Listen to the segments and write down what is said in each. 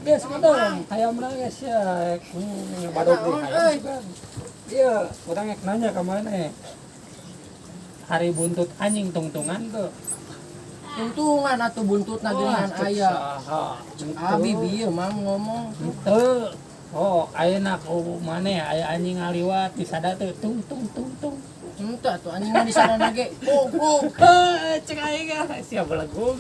Guys, kadang hayam na guys ya. Badog di hayam kan. Iya, orang yang nanya kemana ya? Hari buntut anjing tungtungan tuh. Untungan atuh buntut dengan ayah. Abi bieu mang ngomong. Henteu. Oh, ayeuna ku maneh aya anjing ngaliwat di sada teu tung tung tung tung. Henteu atuh anjing di sana ge. Gog. Cek aing siap lagu.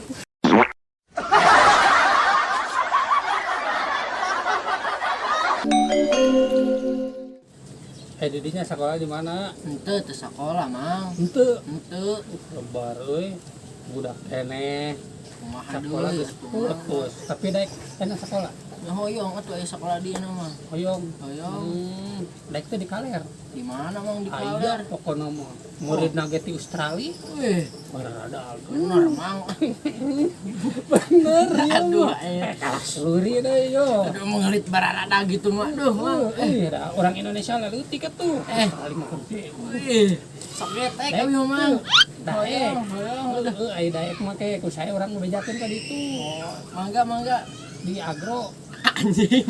Didinya sekolah di mana? Henteu teu sakola mang. Henteu. Henteu. Lebar euy. Budak keneh. Kumaha Sekolah deui geus atuh. putus. Tapi daek enak sekolah. Hoyong atuh aya sakola di na mah. Hoyong. Hoyong. Daek teh di Kaler. Di mana mang di Aya Kaler? pokona mah. Murid nage ti Australia. Wih, Barada bener mang. bener. Aduh aya. Luri deh yo. Aduh mengelit barada gitu mah. Aduh mang. Dah orang Indonesia lalu tiket tuh. Kali mah gede. Wih, sok getek abi mang. Daek. Hoyong. Ai daek make ku saya orang ngebejakeun ka ditu. Mangga. Di agro. Anjing.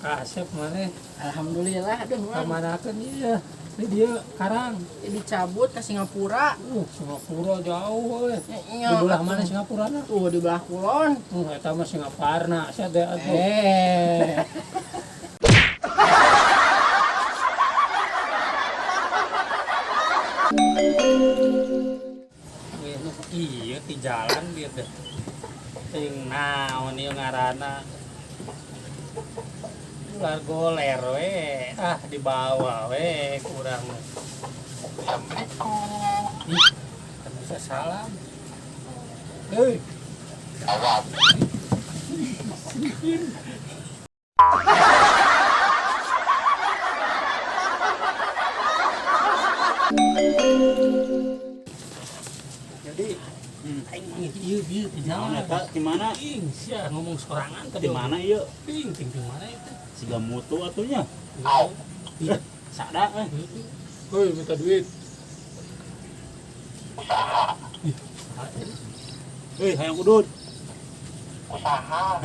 Kasep mana? Alhamdulillah aduh mang. Kamanakeun ieu. Di dieu karang. Dicabut ke Singapura. Singapura jauh we. Di Nya, belah mana Singapura na? tuh di belah kulon. Eta mah Singaparna, sia teh atuh. Iya di jalan dia teh. Ting naon ieu ngaranna? Luar goler we. Di bawah we kurang. Kan bisa salam. Hei. Jadi aing ieu di Naon jalan. eta di mana? Ing sia ngomong sorangan tadi. Di mana ieu? Ting mana itu? Siga mutu atunya. Iya. Sada Hoi, minta duit. Hei, hayang udut. Usaha.